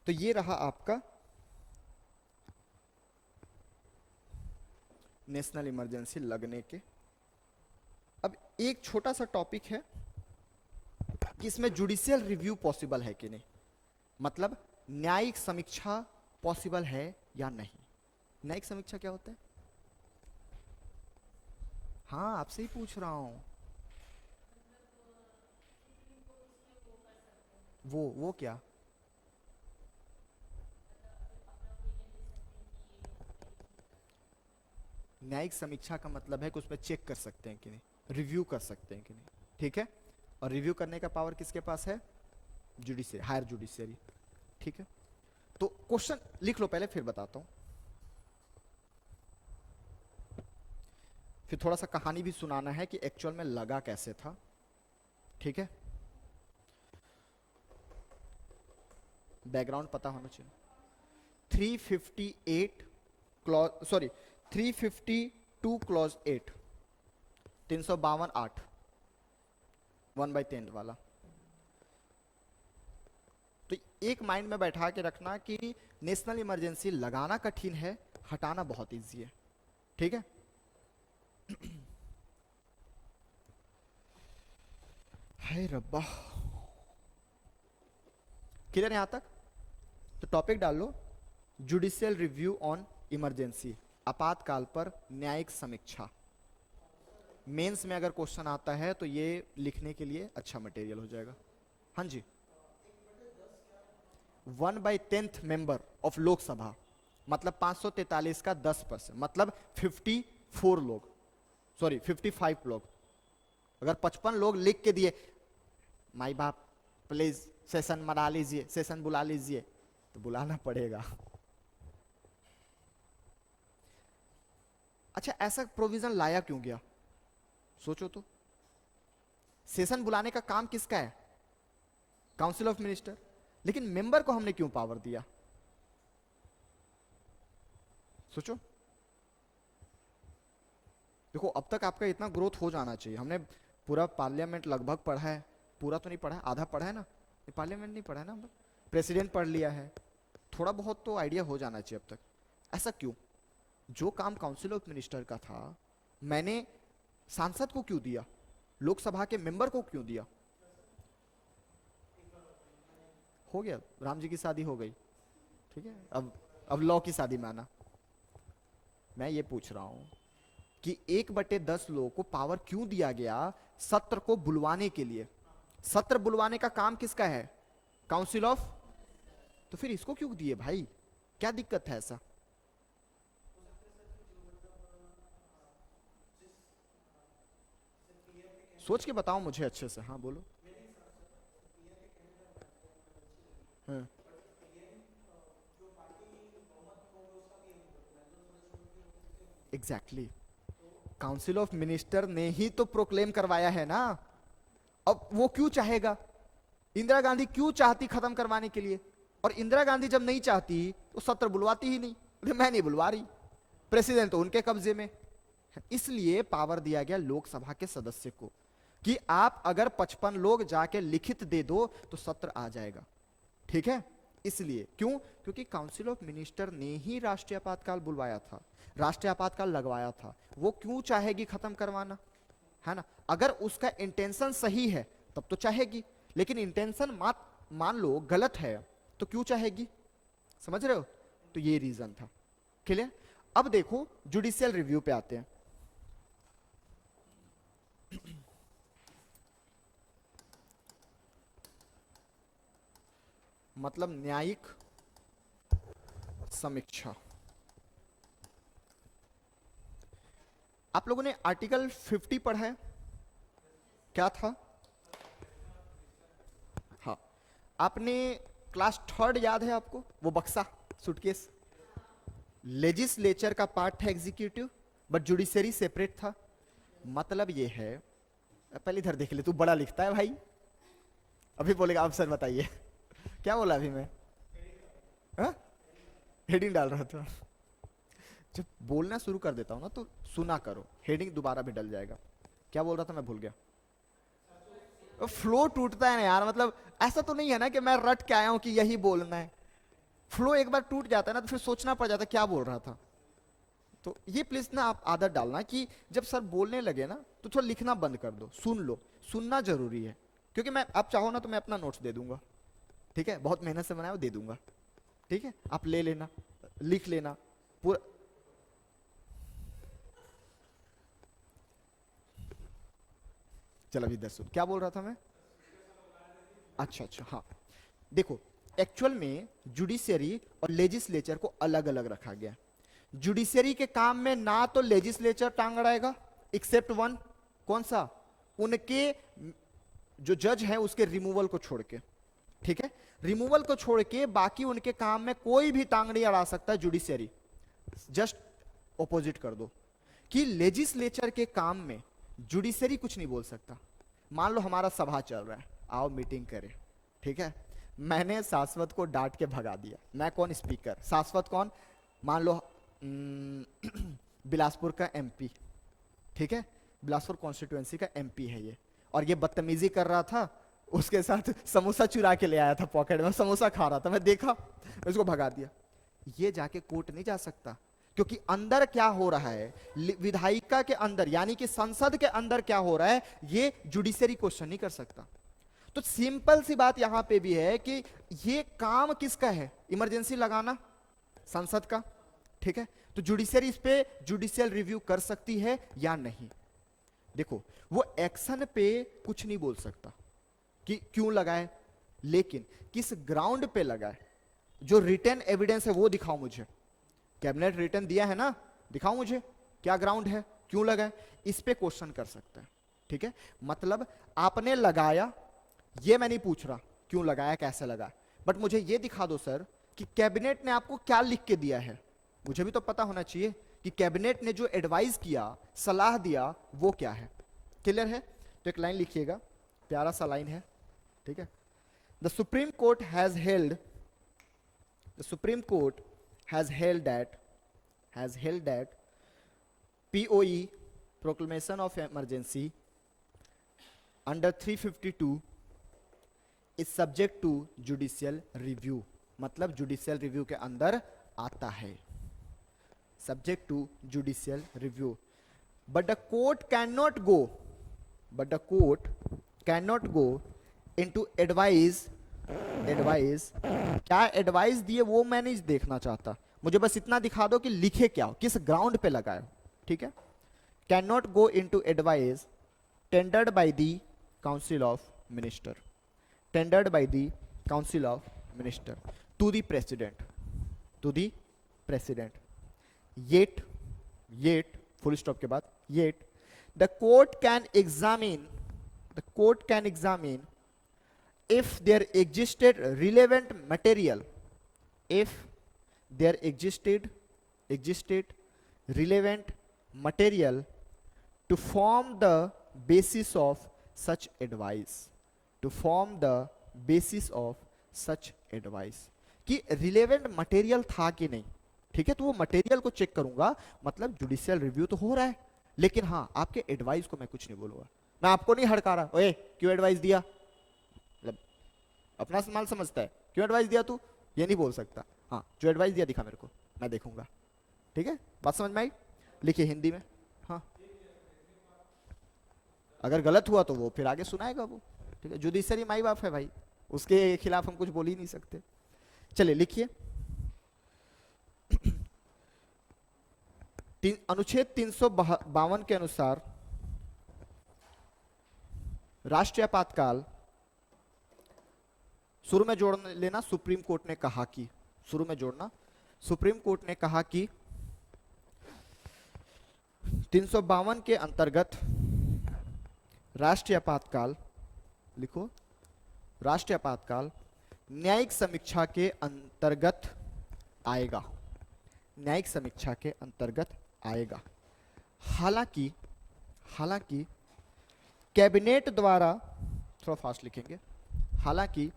[SPEAKER 1] तो ये रहा आपका नेशनल इमरजेंसी लगने के। अब एक छोटा सा टॉपिक है कि इसमें जुडिशियल रिव्यू पॉसिबल है कि नहीं, मतलब न्यायिक समीक्षा पॉसिबल है या नहीं। न्यायिक समीक्षा क्या होता है? हाँ, आपसे ही पूछ रहा हूं। वो क्या? न्यायिक समीक्षा का मतलब है कि उसमें चेक कर सकते हैं कि नहीं, रिव्यू कर सकते हैं कि नहीं, ठीक है। और रिव्यू करने का पावर किसके पास है? जुडिशियरी, हायर जुडिशियरी, ठीक है। तो क्वेश्चन लिख लो पहले, फिर बताता हूं, फिर थोड़ा सा कहानी भी सुनाना है कि एक्चुअल में लगा कैसे था, ठीक है। बैकग्राउंड पता होना चाहिए। 358 क्लॉज, सॉरी 352 क्लॉज 8, 352 8, 1/10 वाला। तो एक माइंड में बैठा के रखना कि नेशनल इमरजेंसी लगाना कठिन है, हटाना बहुत इजी है, ठीक है। हाय रब्बा, क्लियर यहां तक? तो टॉपिक डाल लो, जुडिशियल रिव्यू ऑन इमरजेंसी, आपातकाल पर न्यायिक समीक्षा। मेंस में अगर क्वेश्चन आता है तो ये लिखने के लिए अच्छा मटेरियल हो जाएगा। हाँ जी, 1/10 मेंबर ऑफ लोकसभा, मतलब 543 का 10%, मतलब 54 लोग, सॉरी 55 लोग। अगर 55 लोग लिख के दिए माई बाप प्लीज सेशन मना लीजिए, सेशन बुला लीजिए, तो बुलाना पड़ेगा। अच्छा, ऐसा प्रोविजन लाया क्यों गया? सोचो तो, सेशन बुलाने का काम किसका है? Council of minister. लेकिन मेंबर को हमने क्यों पावर दिया? सोचो। देखो, अब तक आपका इतना ग्रोथ हो जाना चाहिए, हमने पूरा पार्लियामेंट लगभग पढ़ा है, पूरा तो नहीं पढ़ा है, आधा पढ़ा है ना, पार्लियामेंट नहीं पढ़ा है ना, प्रेसिडेंट पढ़ लिया है, थोड़ा बहुत तो आइडिया हो जाना चाहिए अब तक। ऐसा क्यों? जो काम काउंसिल ऑफ मिनिस्टर का था मैंने सांसद को क्यों दिया, लोकसभा के मेंबर को क्यों दिया? हो गया, राम जी की शादी हो गई, ठीक है, अब लॉ की शादी में आना। मैं ये पूछ रहा हूं कि 1/10 लोगों को पावर क्यों दिया गया सत्र को बुलवाने के लिए? सत्र बुलवाने का काम किसका है? Council of. तो फिर इसको क्यों दिए भाई, क्या दिक्कत है ऐसा? सोच के बताओ मुझे अच्छे से। हाँ बोलो। हाँ। एग्जैक्टली, काउंसिल ऑफ मिनिस्टर ने ही तो प्रोक्लेम करवाया है ना। अब वो क्यों चाहेगा? इंदिरा गांधी क्यों चाहती खत्म करवाने के लिए? और इंदिरा गांधी जब नहीं चाहती तो सत्र बुलवाती ही नहीं, मैं नहीं बुलवा रही, प्रेसिडेंट तो उनके कब्जे में। इसलिए पावर दिया गया लोकसभा के सदस्य को कि आप अगर 55 लोग जाके लिखित दे दो तो सत्र आ जाएगा, ठीक है। इसलिए क्यों? क्योंकि काउंसिल ऑफ मिनिस्टर ने ही राष्ट्रीय आपातकाल बुलवाया था, राष्ट्रीय आपातकाल लगवाया था, वो क्यों चाहेगी खत्म करवाना? है ना। अगर उसका इंटेंशन सही है तब तो चाहेगी, लेकिन इंटेंशन मान लो गलत है तो क्यों चाहेगी, समझ रहे हो। तो ये रीजन था। क्लियर। अब देखो जुडिशियल रिव्यू पे आते हैं। मतलब न्यायिक समीक्षा। आप लोगों ने आर्टिकल 50 पढ़ा है, क्या था। हाँ, आपने क्लास 3rd याद है आपको, वो बक्सा सूटकेस, लेजिस्लेचर का पार्ट था एग्जीक्यूटिव, बट जुडिशरी सेपरेट था। मतलब ये है, पहले इधर देख ले, तू बड़ा लिखता है भाई। अभी बोलेगा आप सर बताइए क्या बोला अभी मैं, हेडिंग डाल रहा था। जब बोलना शुरू कर देता हूं ना तो सुना करो, हेडिंग दोबारा भी डल जाएगा। क्या बोल रहा था मैं भूल गया। फ्लो टूटता है ना यार, मतलब ऐसा तो नहीं है ना कि मैं रट के आया हूं कि यही बोलना है। फ्लो एक बार टूट जाता है ना तो फिर सोचना पड़ जाता है क्या बोल रहा था। तो ये प्लीज ना आप आदत डालना कि जब सर बोलने लगे ना तो थोड़ा लिखना बंद कर दो, सुन लो। सुनना जरूरी है, क्योंकि मैं आप चाहो ना तो मैं अपना नोट्स दे दूंगा, ठीक है, बहुत मेहनत से बनाया वो दे दूंगा, ठीक है, आप ले लेना, लिख लेना पूरा। चल अभी इधर सुन, क्या बोल रहा था मैं। अच्छा अच्छा, हाँ देखो, एक्चुअल में जुडिशियरी और लेजिस्लेचर को अलग अलग रखा गया। जुडिशियरी के काम में ना तो लेजिस्लेचर टांग अड़ाएगा, एक्सेप्ट वन, कौन सा, उनके जो जज है उसके रिमूवल को छोड़ के, ठीक है, रिमूवल को छोड़ के बाकी उनके काम में कोई भी टांग नहीं अड़ा सकता जुडिशियरी। जस्ट ऑपोजिट कर दो कि लेजिस्लेचर के काम में जुडिशरी कुछ नहीं बोल सकता। मान लो हमारा सभा चल रहा है, आओ मीटिंग करें, ठीक है, मैंने शाश्वत को डांट के भगा दिया। मैं कौन, स्पीकर, शाश्वत कौन, मान लो बिलासपुर का एमपी, ठीक है, बिलासपुर कॉन्स्टिट्यूएंसी का एमपी है ये, और ये बदतमीजी कर रहा था, उसके साथ समोसा चुरा के ले आया था, पॉकेट में समोसा खा रहा था, मैं देखा, मैं उसको भगा दिया। ये जाके कोर्ट नहीं जा सकता, क्योंकि अंदर क्या हो रहा है, विधायिका के अंदर यानी कि संसद के अंदर क्या हो रहा है, ये जुडिशरी क्वेश्चन नहीं कर सकता। तो सिंपल सी बात यहां पे भी है कि ये काम किसका है, इमरजेंसी लगाना संसद का, ठीक है। तो जुडिशरी इस पे जुडिशियल रिव्यू कर सकती है या नहीं। देखो वो एक्शन पे कुछ नहीं बोल सकता कि क्यों लगाए, लेकिन किस ग्राउंड पे लगाए, जो रिटन एविडेंस है वो दिखाओ मुझे। कैबिनेट रिटर्न दिया है ना, दिखाओ मुझे क्या ग्राउंड है, क्यों लगाए, इस पे क्वेश्चन कर सकते हैं, ठीक है। मतलब आपने लगाया, ये मैं नहीं पूछ रहा क्यों लगाया कैसे लगाया, बट मुझे ये दिखा दो सर कि कैबिनेट ने आपको क्या लिख के दिया है। मुझे भी तो पता होना चाहिए कि कैबिनेट ने जो एडवाइस किया, सलाह दिया, वो क्या है। क्लियर है। तो एक लाइन लिखिएगा, प्यारा सा लाइन है, ठीक है। The supreme court has held, the supreme court has held that POE, proclamation of emergency, under 352 is subject to judicial review। मतलब judicial review के अंदर आता है, subject to judicial review, but the court cannot go into advice क्या advice दिए वो मैं नहीं देखना चाहता, मुझे बस इतना दिखा दो कि लिखे क्या हो, किस ग्राउंड पे लगाए हो, ठीक है। Can not go into advice tendered by the council of minister, tendered by the council of minister to the president, yet full stop के बाद yet the court can examine if there existed relevant material, if there existed relevant material to form the basis of such advice, कि relevant material था कि नहीं, ठीक है। तो वो मटेरियल को चेक करूंगा, मतलब जुडिशियल रिव्यू तो हो रहा है, लेकिन हाँ आपके एडवाइस को मैं कुछ नहीं बोलूंगा, मैं आपको नहीं हड़का रहा, ओए क्यों एडवाइस दिया, अपना माल समझता है, क्यों एडवाइस दिया तू, ये नहीं बोल सकता। हाँ जो एडवाइस दिया दिखा मेरे को, मैं देखूंगा, ठीक है। बात समझ में आई, लिखिए हिंदी में। हाँ अगर गलत हुआ तो वो फिर आगे सुनाएगा वो, ठीक है। जुडिशरी माई बाप है भाई, उसके खिलाफ हम कुछ बोल ही नहीं सकते। चलिए लिखिए, अनुच्छेद 352 के अनुसार राष्ट्रीय आपातकाल, शुरू में जोड़ लेना, सुप्रीम कोर्ट ने कहा कि, शुरू में जोड़ना, सुप्रीम कोर्ट ने कहा कि 352 के अंतर्गत राष्ट्रीय आपातकाल, लिखो, राष्ट्रीय आपातकाल न्यायिक समीक्षा के अंतर्गत आएगा, न्यायिक समीक्षा के अंतर्गत आएगा। हालांकि कैबिनेट द्वारा, थोड़ा फास्ट लिखेंगे, हालांकि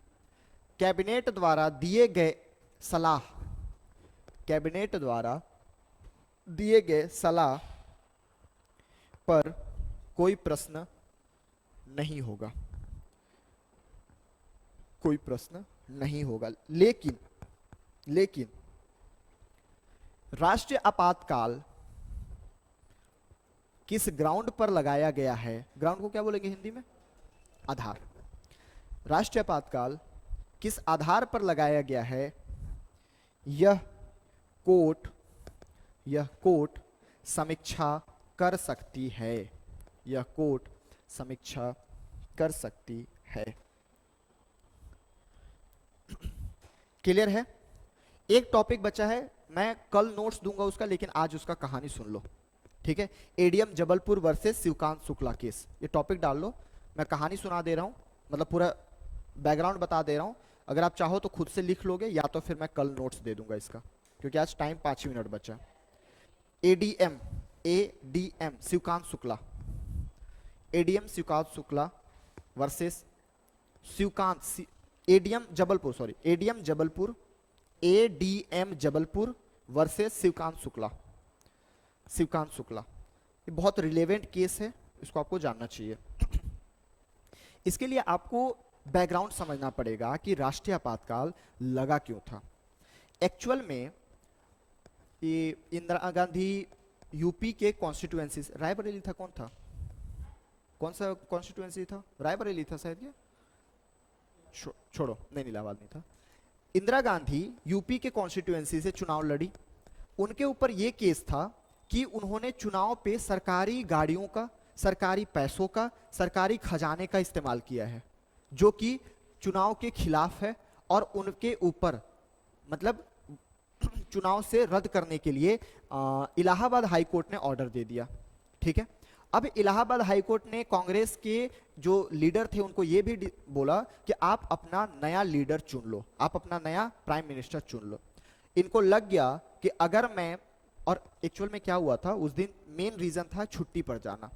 [SPEAKER 1] कैबिनेट द्वारा दिए गए सलाह, कैबिनेट द्वारा दिए गए सलाह पर कोई प्रश्न नहीं होगा, कोई प्रश्न नहीं होगा। लेकिन राष्ट्रीय आपातकाल किस ग्राउंड पर लगाया गया है, ग्राउंड को क्या बोलेंगे हिंदी में, आधार। राष्ट्रीय आपातकाल किस आधार पर लगाया गया है, यह कोर्ट समीक्षा कर सकती है, यह कोर्ट समीक्षा कर सकती है। क्लियर है? एक टॉपिक बचा है, मैं कल नोट्स दूंगा उसका, लेकिन आज उसका कहानी सुन लो, ठीक है। ADM Jabalpur versus Shivkant Shukla case, ये टॉपिक डाल लो, मैं कहानी सुना दे रहा हूं, मतलब पूरा बैकग्राउंड बता दे रहा हूं। अगर आप चाहो तो खुद से लिख लोगे, या तो फिर मैं कल नोट्स दे दूंगा इसका, क्योंकि आज टाइम 5 मिनट बचा। ADM Shivkant Shukla, ADM Shivkant Shukla versus ADM Jabalpur versus Shivkant Shukla. ये बहुत रिलेवेंट केस है, इसको आपको जानना चाहिए। इसके लिए आपको बैकग्राउंड समझना पड़ेगा कि राष्ट्रीय आपातकाल लगा क्यों था। एक्चुअल में ये इंदिरा गांधी यूपी के कॉन्स्टिट्यूएंसी, रायबरेली था, कौन था, कौन सा कॉन्स्टिट्यूएंसी था, रायबरेली था शायद, ये छोड़ो, नहीं, इलाहाबाद नहीं था। इंदिरा गांधी यूपी के कॉन्स्टिट्यूएंसी से चुनाव लड़ी, उनके ऊपर यह केस था कि उन्होंने चुनाव पे सरकारी गाड़ियों का, सरकारी पैसों का, सरकारी खजाने का इस्तेमाल किया है, जो कि चुनाव के खिलाफ है, और उनके ऊपर मतलब चुनाव से रद्द करने के लिए इलाहाबाद हाई कोर्ट ने ऑर्डर दे दिया, ठीक है। अब इलाहाबाद हाई कोर्ट ने कांग्रेस के जो लीडर थे उनको ये भी बोला कि आप अपना नया लीडर चुन लो, आप अपना नया प्राइम मिनिस्टर चुन लो। इनको लग गया कि अगर मैं, और एक्चुअल में क्या हुआ था उस दिन, मेन रीजन था छुट्टी पर जाना,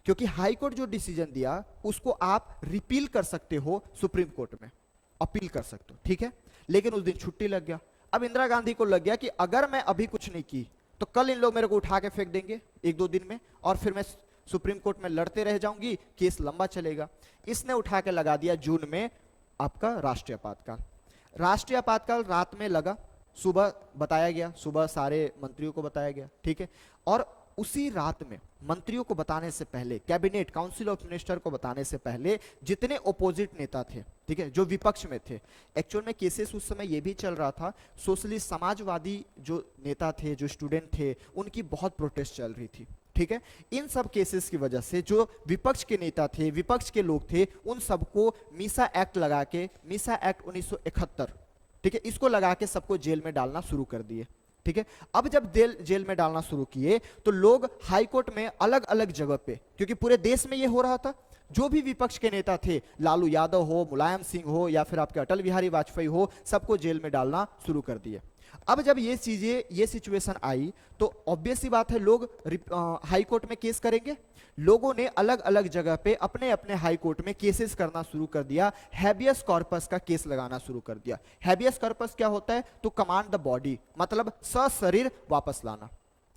[SPEAKER 1] क्योंकि हाई कोर्ट जो डिसीजन दिया उसको आप रिपील कर सकते हो, सुप्रीम कोर्ट में अपील कर सकते हो, ठीक है। लेकिन उस दिन छुट्टी लग गया। अब इंदिरा गांधी को लग गया कि अगर मैं अभी कुछ नहीं की तो कल इन लोग मेरे को उठा के फेंक देंगे 1-2 दिन में, और फिर मैं सुप्रीम कोर्ट में लड़ते रह जाऊंगी, केस लंबा चलेगा। इसने उठा के लगा दिया जून में आपका राष्ट्रीय आपातकाल। राष्ट्रीय आपातकाल रात में लगा, सुबह बताया गया, सुबह सारे मंत्रियों को बताया गया, ठीक है। और उसी रात में मंत्रियों को बताने से पहले, कैबिनेट काउंसिल ऑफ मिनिस्टर को बताने से पहले, जितने ओपोजिट नेता थे, ठीक है, जो विपक्ष में थे, एक्चुअल में केसेस उस समय ये भी चल रहा था, सोशलिस्ट समाजवादी जो नेता थे, जो स्टूडेंट थे, उनकी बहुत प्रोटेस्ट चल रही थी, ठीक है। इन सब केसेस की वजह से जो विपक्ष के नेता थे, विपक्ष के लोग थे, उन सबको मीसा एक्ट लगा के, मीसा एक्ट 1971, ठीक है, इसको लगा के सबको जेल में डालना शुरू कर दिए, ठीक है। अब जब जेल में डालना शुरू किए तो लोग हाई कोर्ट में अलग अलग जगह पे, क्योंकि पूरे देश में ये हो रहा था, जो भी विपक्ष के नेता थे, लालू यादव हो, मुलायम सिंह हो, या फिर आपके अटल बिहारी वाजपेयी हो, सबको जेल में डालना शुरू कर दिए। अब जब ये चीजें, ये सिचुएशन आई तो ऑब्वियस सी बात है, लोग हाई कोर्ट में केस करेंगे। लोगों ने अलग अलग जगह पे अपने अपने हाई कोर्ट में केसेस करना शुरू कर दिया, हैबियस कॉर्पस का केस लगाना शुरू कर दिया। हैबियस कॉर्पस क्या होता है? तो कमांड द बॉडी, मतलब सशरीर वापस लाना,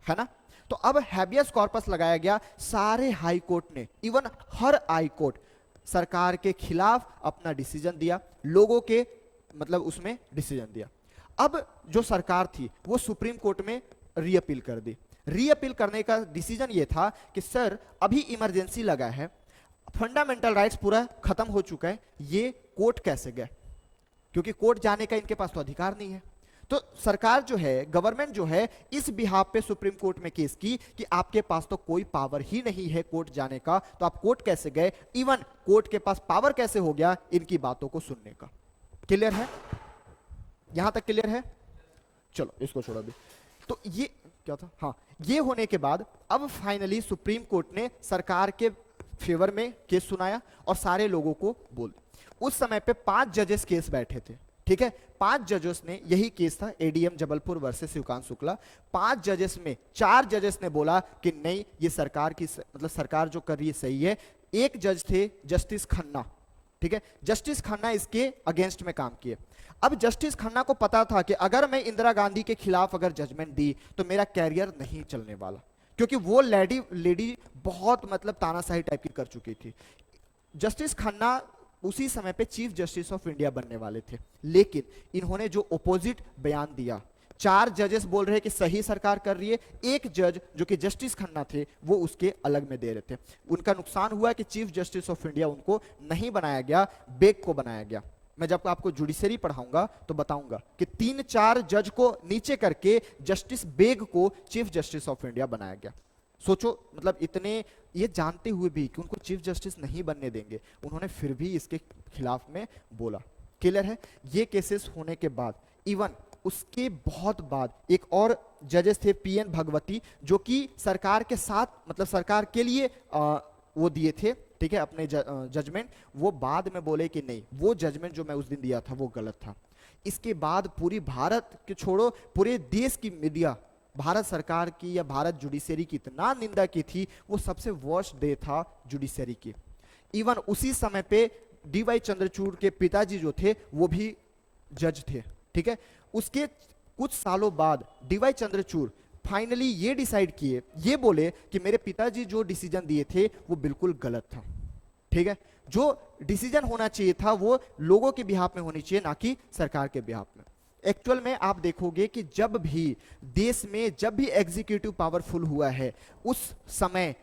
[SPEAKER 1] है ना। तो अब हैबियस कॉर्पस लगाया गया, सारे हाई कोर्ट ने, इवन हर हाई कोर्ट सरकार के खिलाफ अपना डिसीजन दिया, लोगों के मतलब उसमें डिसीजन दिया। अब जो सरकार थी वो सुप्रीम कोर्ट में रीअपील कर दी। रीअपील करने का डिसीजन ये था कि सर अभी इमरजेंसी लगा है, फंडामेंटल राइट्स पूरा खत्म हो चुका है, ये कोर्ट कैसे गए? क्योंकि कोर्ट जाने का इनके पास तो अधिकार नहीं है। तो सरकार जो है, गवर्नमेंट जो है, इस बिहाफ पे सुप्रीम कोर्ट में केस की कि आपके पास तो कोई पावर ही नहीं है कोर्ट जाने का, तो आप कोर्ट कैसे गए? इवन कोर्ट के पास पावर कैसे हो गया इनकी बातों को सुनने का? क्लियर है? यहां तक क्लियर है? चलो इसको छोड़ो अभी। तो ये क्या था? हाँ, ये होने के बाद अब फाइनली सुप्रीम कोर्ट ने सरकार के फेवर में केस सुनाया और सारे लोगों को बोल। उस समय पे 5 जजेस केस बैठे थे, ठीक है? 5 जजेस ने, यही केस था एडीएम जबलपुर वर्सेस शिवकांत शुक्ला। 5 जजेस में 4 जजेस ने बोला कि नहीं, ये सरकार की मतलब सरकार जो कर रही है सही है। एक जज थे जस्टिस खन्ना, ठीक है? जस्टिस खन्ना इसके अगेंस्ट में काम किए। अब जस्टिस खन्ना को पता था कि अगर मैं इंदिरा गांधी के खिलाफ अगर जजमेंट दी तो मेरा कैरियर नहीं चलने वाला, क्योंकि वो लेडी बहुत मतलब तानाशाही टाइप की कर चुकी थी। जस्टिस खन्ना उसी समय पे चीफ जस्टिस ऑफ इंडिया बनने वाले थे, लेकिन इन्होंने जो ओपोजिट बयान दिया, 4 जजेस बोल रहे कि सही सरकार कर रही है, एक जज जो कि जस्टिस खन्ना थे वो उसके अलग में दे रहे थे। उनका नुकसान हुआ कि चीफ जस्टिस ऑफ इंडिया उनको नहीं बनाया गया, बेग को बनाया गया। मैं जब आपको जुडिशरी पढ़ाऊंगा तो बताऊंगा कि 3-4 जज को नीचे करके जस्टिस बेग को चीफ जस्टिस ऑफ इंडिया बनाया गया। सोचो, मतलब इतने ये जानते हुए भी कि उनको चीफ जस्टिस नहीं बनने देंगे, उन्होंने फिर भी इसके खिलाफ में बोला। क्लियर है? ये केसेस होने के बाद इवन उसके बहुत बाद एक और जजेस थे पीएन भगवती, जो कि सरकार के साथ मतलब सरकार के लिए वो दिए थे, ठीक है, अपने जजमेंट। वो बाद में बोले कि नहीं, वो जजमेंट जो मैं उस दिन दिया था वो गलत था। इसके बाद पूरी भारत के छोड़ो पूरे देश की मीडिया भारत सरकार की या भारत जुडिशरी की इतना निंदा की थी, वो सबसे वर्स्ट डे था जुडिशरी की। इवन उसी समय पे डीवाई चंद्रचूड़ के पिताजी जो थे वो भी जज थे, ठीक है? उसके कुछ सालों बाद डीवाई चंद्रचूड़ फाइनली ये डिसाइड किए, ये बोले कि मेरे पिताजी जो डिसीजन दिए थे वो बिल्कुल गलत था, ठीक है? जो डिसीजन होना चाहिए था वो लोगों के बिहाफ में होनी चाहिए, ना कि सरकार के बिहाफ में। एक्चुअल में आप देखोगे कि जब भी देश में जब भी एग्जीक्यूटिव पावरफुल हुआ है, उस समय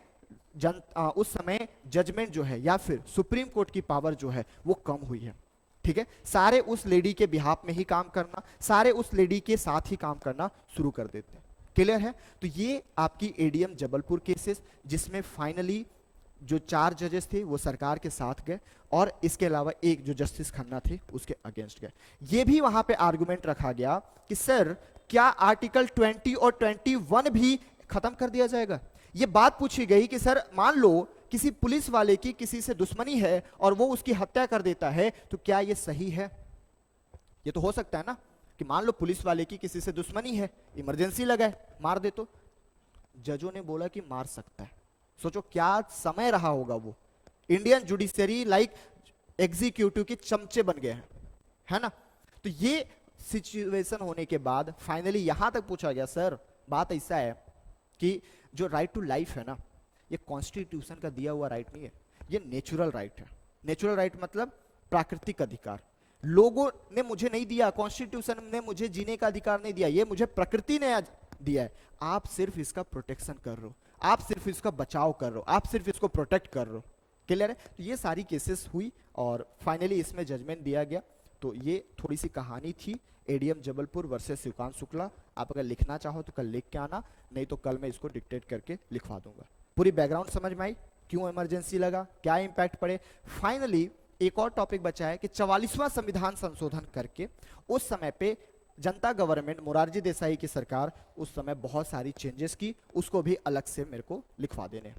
[SPEAKER 1] उस समय जजमेंट जो है या फिर सुप्रीम कोर्ट की पावर जो है वो कम हुई है, ठीक है? सारे उस लेडी के बिहाफ में ही काम करना, सारे उस लेडी के साथ ही काम करना शुरू कर देते हैं। क्लियर है? तो ये आपकी एडीएम जबलपुर केसेस, जिसमें फाइनली जो 4 जजेस थे वो सरकार के साथ गए और इसके अलावा एक जो जस्टिस खन्ना थे उसके अगेंस्ट गए। ये भी वहां पे आर्गुमेंट रखा गया कि सर क्या आर्टिकल 20 और 21 भी खत्म कर दिया जाएगा? ये बात पूछी गई कि सर मान लो किसी पुलिस वाले की किसी से दुश्मनी है और वो उसकी हत्या कर देता है, तो क्या ये सही है? ये तो हो सकता है ना कि मान लो पुलिस वाले की किसी से दुश्मनी है, इमरजेंसी लगा है, मार दे तो? जजों ने बोला कि मार सकता है। सोचो क्या समय रहा होगा वो। इंडियन जुडिशरी लाइक एग्जीक्यूटिव के चमचे बन गए हैं, है ना? तो ये सिचुएशन होने के बाद फाइनली यहां तक पूछा गया, सर बात ऐसा है कि जो राइट टू लाइफ है ना, ये कॉन्स्टिट्यूशन का दिया हुआ राइट नहीं है, ये नेचुरल राइट है। नेचुरल राइट मतलब प्राकृतिक अधिकार। लोगों ने मुझे नहीं दिया, कॉन्स्टिट्यूशन ने मुझे जीने का अधिकार नहीं दिया, ये मुझे प्रकृति ने दिया है। आप सिर्फ इसका प्रोटेक्शन कर रहे हो, आप सिर्फ इसका बचाव कर रहे हो, आप सिर्फ इसको प्रोटेक्ट कर रहे हो। क्लियर है? तो ये सारी केसेस हुई और फाइनली इसमें जजमेंट दिया गया। तो ये थोड़ी सी कहानी थी एडीएम जबलपुर वर्सेस शिवकांत शुक्ला। आप अगर लिखना चाहो तो कल लिख के आना, नहीं तो कल मैं इसको डिक्टेट करके लिखवा दूंगा। पूरी बैकग्राउंड समझ में आई, क्यों इमरजेंसी लगा, क्या इंपैक्ट पड़े। फाइनली एक और टॉपिक बचा है कि 44वां संविधान संशोधन करके उस समय पे जनता गवर्नमेंट मोरारजी देसाई की सरकार उस समय बहुत सारी चेंजेस की, उसको भी अलग से मेरे को लिखवा देने।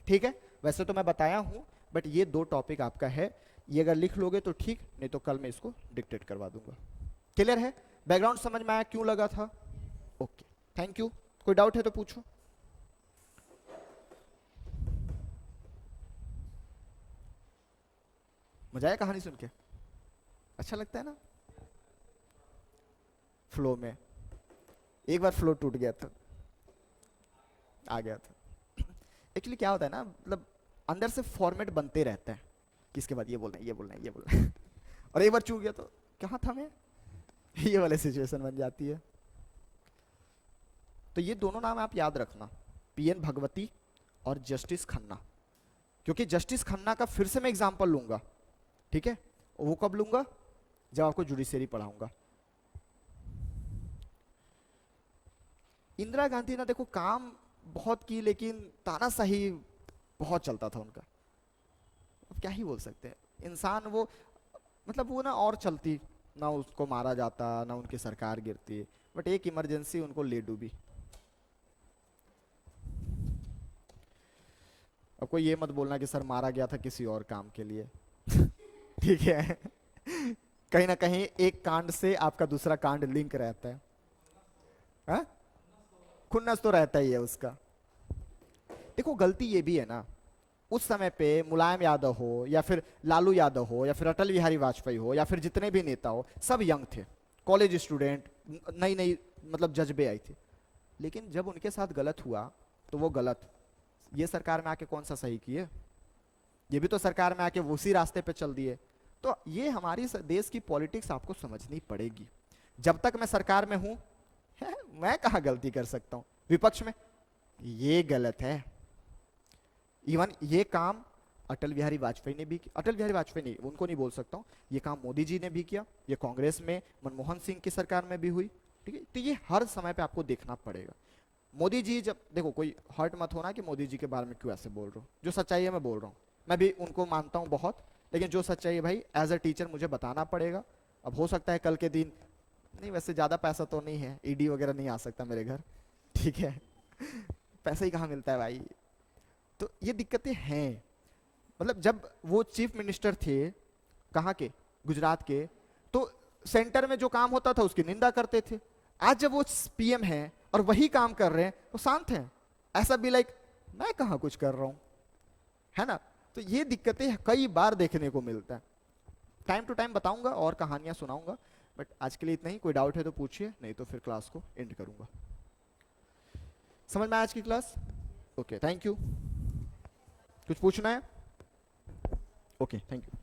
[SPEAKER 1] ठीक है, वैसे तो मैं बताया हूं, बट ये 2 टॉपिक आपका है, ये अगर लिख लोगे तो ठीक, नहीं तो कल मैं इसको डिक्टेट करवा दूंगा। क्लियर है? बैकग्राउंड समझ में आया क्यों लगा था? Okay, thank you. कोई डाउट है तो पूछो। मजा आया कहानी सुन के? अच्छा लगता है ना? फ्लो में एक बार फ्लो टूट गया था, आ गया था। एक्चुअली क्या होता है ना, मतलब अंदर से फॉर्मेट बनते रहते हैं कि इसके बाद ये बोलना है, ये बोलना है, ये बोलना है और एक बार चूक गया तो कहाँ था मैं, ये वाली सिचुएशन बन जाती है। तो ये दोनों नाम आप याद रखना, पीएन भगवती और जस्टिस खन्ना। क्योंकि जस्टिस खन्ना का फिर से मैं एग्जाम्पल लूंगा, ठीक है, वो कब लूंगा, जब आपको जुडिशरी पढ़ाऊंगा। इंदिरा गांधी ने देखो काम बहुत की, लेकिन तानाशाही बहुत चलता था उनका। अब क्या ही बोल सकते हैं, इंसान वो, मतलब वो ना और चलती, ना उसको मारा जाता, ना उनकी सरकार गिरती, बट एक इमरजेंसी उनको ले डूबी। अब कोई ये मत बोलना कि सर मारा गया था किसी और काम के लिए ठीक है कहीं ना कहीं एक कांड से आपका दूसरा कांड लिंक रहता है, हा? खुन्नस तो रहता ही है उसका। देखो गलती ये भी है ना, उस समय पे मुलायम यादव हो या फिर लालू यादव हो या फिर अटल बिहारी वाजपेयी हो या फिर जितने भी नेता हो, सब यंग थे, कॉलेज स्टूडेंट, नई नई मतलब जज्बे आई थी। लेकिन जब उनके साथ गलत हुआ तो वो गलत, ये सरकार में आके कौन सा सही किए, ये भी तो सरकार में आके उसी रास्ते पे चल दिए। तो ये हमारी देश की पॉलिटिक्स आपको समझनी पड़ेगी। जब तक मैं सरकार में हूं मैं कहां गलती कर सकता हूं, विपक्ष में ये गलत है। इवन ये काम अटल बिहारी वाजपेयी ने भी किया, अटल बिहारी वाजपेयी नहीं, उनको नहीं बोल सकता हूं, ये काम मोदी जी ने भी किया, ये कांग्रेस में मनमोहन सिंह की सरकार में भी हुई, ठीक है। तो ये हर समय पे आपको देखना पड़ेगा। मोदी जी जब, देखो कोई हर्ट मत होना कि मोदी जी के बारे में क्यों ऐसे बोल रहा हूँ, जो सच्चाई है मैं बोल रहा हूँ, मैं भी उनको मानता हूँ बहुत, लेकिन जो सच्चाई है भाई एज अ टीचर मुझे बताना पड़ेगा। अब हो सकता है कल के दिन, नहीं वैसे ज्यादा पैसा तो नहीं है, ईडी वगैरह नहीं आ सकता मेरे घर, ठीक है पैसा ही कहाँ मिलता है भाई। तो ये दिक्कतें हैं। मतलब जब वो चीफ मिनिस्टर थे, कहाँ के, गुजरात के, तो सेंटर में जो काम होता था उसकी निंदा करते थे। आज जब वो पीएम हैं और वही काम कर रहे हैं तो शांत हैं, ऐसा भी लाइक मैं कहाँ कुछ कर रहा हूं, है ना। तो ये दिक्कतें कई बार देखने को मिलता है। टाइम टू टाइम बताऊंगा और कहानियां सुनाऊंगा, बट आज के लिए इतना ही। कोई डाउट है तो पूछिए, नहीं तो फिर क्लास को एंड करूंगा। समझ में आया आज की क्लास? Okay, thank you. कुछ पूछना है? Okay, thank you.